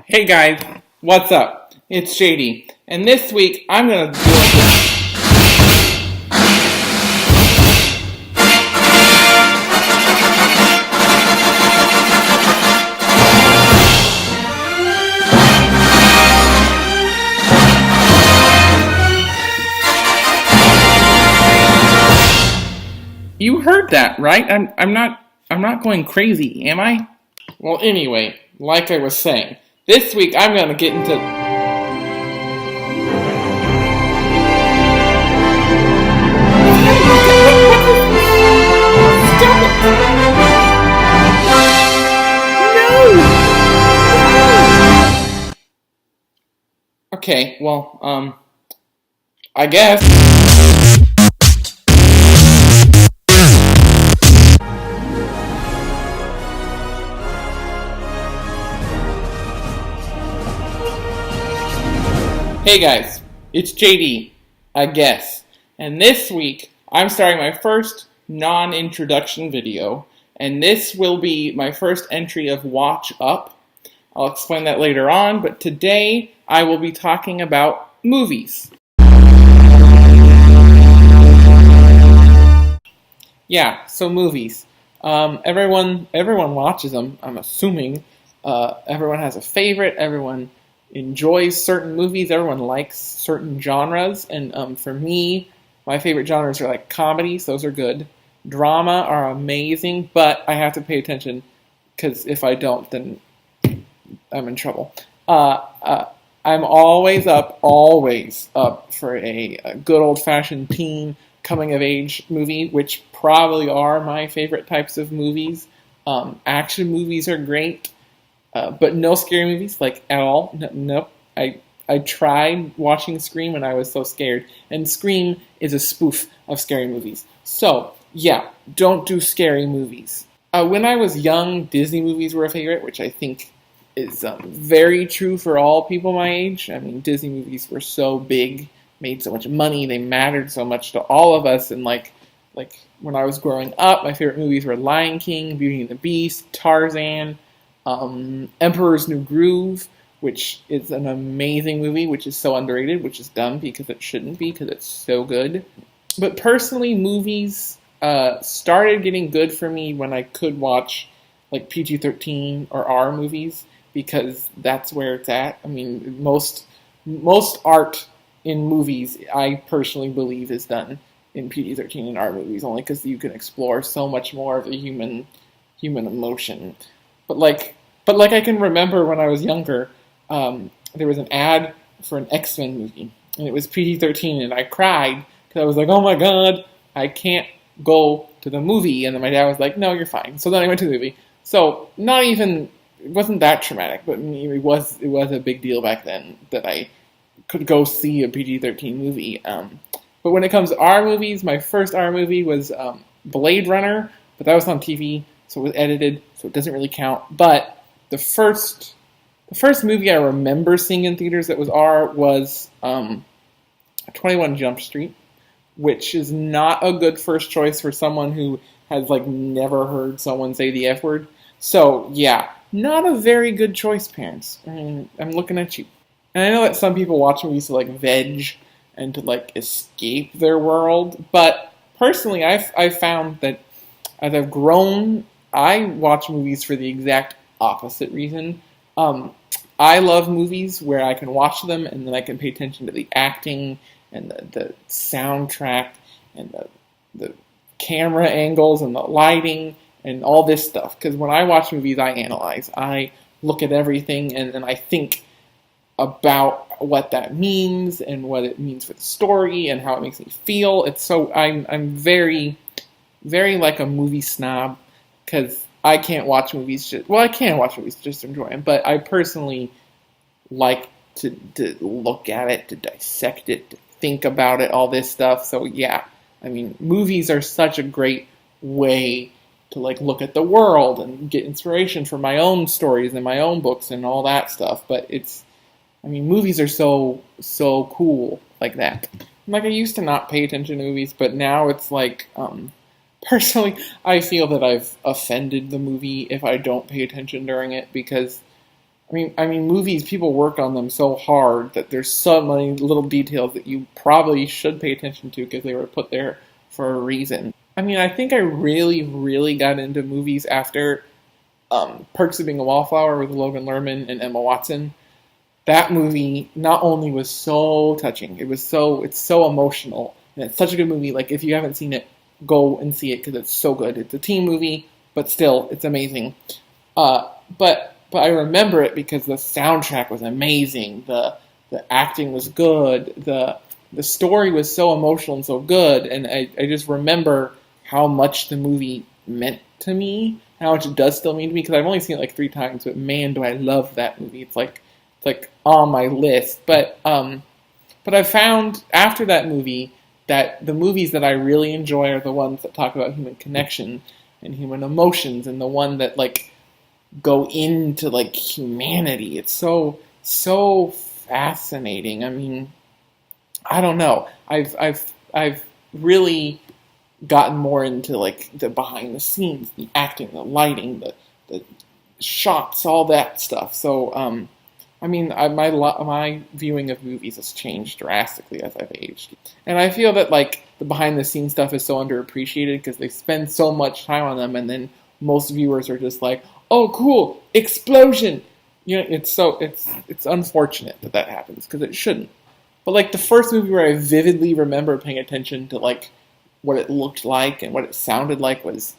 Hey guys, what's up? It's JD, and this week I'm gonna do You heard that, right? I'm not going crazy, am I? Well, anyway, like I was saying, this week I'm gonna get into Okay, well, I guess. Hey guys, it's JD, I guess. And this week, I'm starting my first non-introduction video, and this will be my first entry of Watch Up. I'll explain that later on, but today I will be talking about movies. Yeah, so movies. Everyone watches them, I'm assuming. Everyone has a favorite, everyone enjoys certain movies, everyone likes certain genres, and for me, my favorite genres are like comedies, those are good. Drama are amazing, but I have to pay attention, because if I don't, then I'm in trouble. I'm always up for a good old-fashioned teen coming-of-age movie, which probably are my favorite types of movies. Action movies are great, but no scary movies, like, at all. Nope. I tried watching Scream and I was so scared. And Scream is a spoof of scary movies. So, yeah, don't do scary movies. When I was young, Disney movies were a favorite, which I think is very true for all people my age. I mean, Disney movies were so big, made so much money, they mattered so much to all of us, and like when I was growing up, my favorite movies were Lion King, Beauty and the Beast, Tarzan, Emperor's New Groove, which is an amazing movie, which is so underrated, which is dumb because it shouldn't be, because it's so good. But personally, movies started getting good for me when I could watch like PG-13 or R movies, because that's where it's at. I mean, most art in movies, I personally believe, is done in PG-13 and R movies, only because you can explore so much more of the human emotion. But like I can remember when I was younger, there was an ad for an X-Men movie, and it was PG-13, and I cried because I was like, oh my god, I can't go to the movie. And then my dad was like, no, you're fine. So then I went to the movie. So it wasn't that traumatic, but it was a big deal back then that I could go see a PG-13 movie. But when it comes to R movies, my first R movie was Blade Runner, but that was on TV, so it was edited, so it doesn't really count. But the first movie I remember seeing in theaters that was R was 21 Jump Street, which is not a good first choice for someone who has like never heard someone say the F word. So yeah, not a very good choice, parents. I mean, I'm looking at you. And I know that some people watch movies to like veg and to like escape their world, but personally, I've found that as I've grown, I watch movies for the exact opposite reason. I love movies where I can watch them and then I can pay attention to the acting and the soundtrack and the camera angles and the lighting and all this stuff. Because when I watch movies, I analyze. I look at everything and then I think about what that means and what it means for the story and how it makes me feel. I'm very, very like a movie snob, because I can't watch movies I can watch movies just to enjoy them, but I personally like to look at it, to dissect it, to think about it, all this stuff. So yeah, I mean, movies are such a great way to like look at the world and get inspiration for my own stories and my own books and all that stuff. But movies are so cool like that. Like, I used to not pay attention to movies, but now it's like, personally, I feel that I've offended the movie if I don't pay attention during it, because I mean, movies, people work on them so hard that there's so many little details that you probably should pay attention to because they were put there for a reason. I mean, I think I really, really got into movies after Perks of Being a Wallflower with Logan Lerman and Emma Watson. That movie not only was so touching, it's so emotional, and it's such a good movie. Like if you haven't seen it, go and see it because it's so good. It's a teen movie, but still, it's amazing. But I remember it because the soundtrack was amazing. The acting was good. The story was so emotional and so good, and I just remember how much the movie meant to me, how much it does still mean to me because I've only seen it like 3 times, but man, do I love that movie. It's like on my list. But I found after that movie that the movies that I really enjoy are the ones that talk about human connection and human emotions, and the one that like go into like humanity. It's so fascinating. I mean, I don't know. I've really gotten more into like the behind the scenes, the acting, the lighting, the shots, all that stuff. So I mean, my viewing of movies has changed drastically as I've aged, and I feel that like the behind the scenes stuff is so underappreciated because they spend so much time on them, and then most viewers are just like, "Oh, cool, explosion!" You know, it's unfortunate that happens because it shouldn't. But like the first movie where I vividly remember paying attention to like what it looked like and what it sounded like was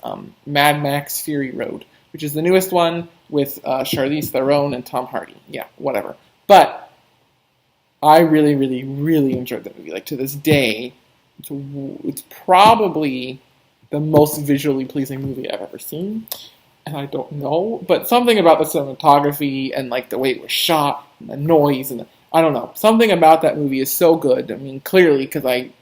Mad Max Fury Road, which is the newest one with Charlize Theron and Tom Hardy. Yeah, whatever. But I really, really, really enjoyed that movie. Like to this day, it's probably the most visually pleasing movie I've ever seen. And I don't know, but something about the cinematography and like the way it was shot and the noise and I don't know. Something about that movie is so good. I mean, clearly because I'm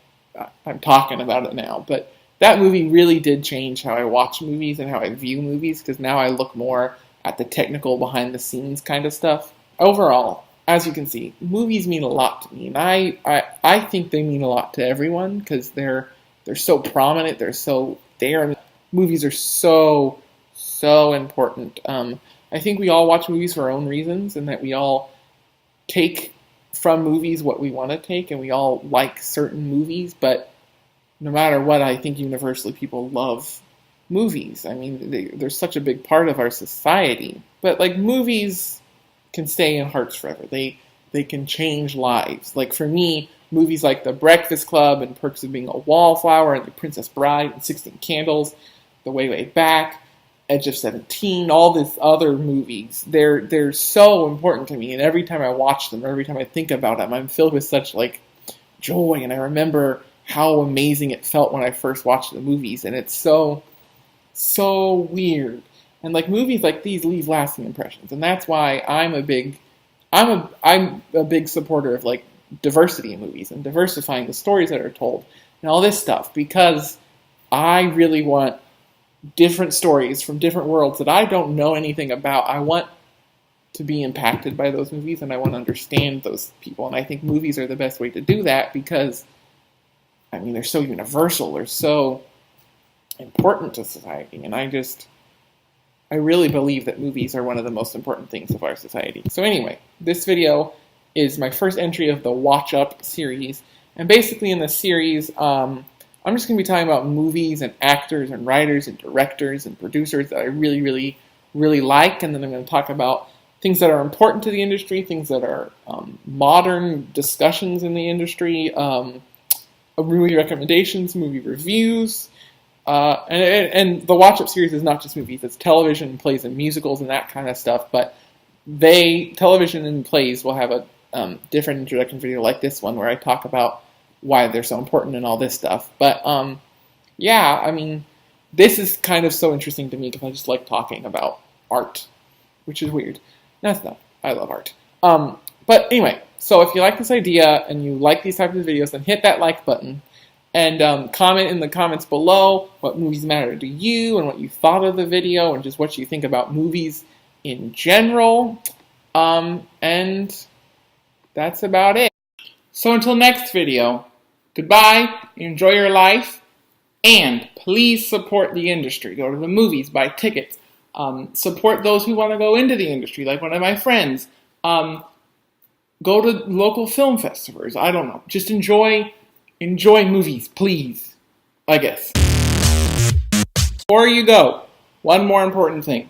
talking about it now, but that movie really did change how I watch movies and how I view movies because now I look more at the technical behind the scenes kind of stuff. Overall, as you can see, movies mean a lot to me, and I think they mean a lot to everyone because they're so prominent. They're so there. Movies are so important. I think we all watch movies for our own reasons, and that we all take from movies what we want to take, and we all like certain movies, but no matter what, I think universally people love movies. I mean, they're such a big part of our society. But like movies can stay in hearts forever. They can change lives. Like for me, movies like The Breakfast Club and Perks of Being a Wallflower and The Princess Bride and 16 Candles, The Way Back, Edge of 17, all these other movies, they're so important to me. And every time I watch them, every time I think about them, I'm filled with such like joy. And I remember how amazing it felt when I first watched the movies, and it's so weird. And like movies like these leave lasting impressions, and that's why I'm a big supporter of like diversity in movies and diversifying the stories that are told and all this stuff because I really want different stories from different worlds that I don't know anything about. I want to be impacted by those movies, and I want to understand those people. And I think movies are the best way to do that because I mean, they're so universal, they're so important to society, and I really believe that movies are one of the most important things of our society. So anyway, this video is my first entry of the Watch Up series, and basically in this series, I'm just going to be talking about movies and actors and writers and directors and producers that I really, really, really like, and then I'm going to talk about things that are important to the industry, things that are modern discussions in the industry, movie recommendations, movie reviews, and the Watch Up series is not just movies, it's television, plays, and musicals, and that kind of stuff, but television and plays will have a different introduction video like this one, where I talk about why they're so important and all this stuff, but yeah, I mean, this is kind of so interesting to me because I just like talking about art, which is weird. No, it's not. I love art. But anyway, so if you like this idea and you like these types of videos, then hit that like button and comment in the comments below what movies matter to you and what you thought of the video and just what you think about movies in general. And that's about it. So until next video, goodbye, enjoy your life, and please support the industry. Go to the movies, buy tickets, Support those who want to go into the industry, like one of my friends. Go to local film festivals. I don't know. Just enjoy movies, please. I guess. Before you go, one more important thing.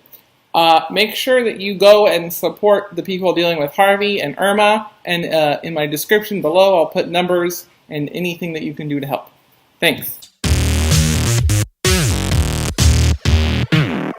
Make sure that you go and support the people dealing with Harvey and Irma. And in my description below, I'll put numbers and anything that you can do to help. Thanks.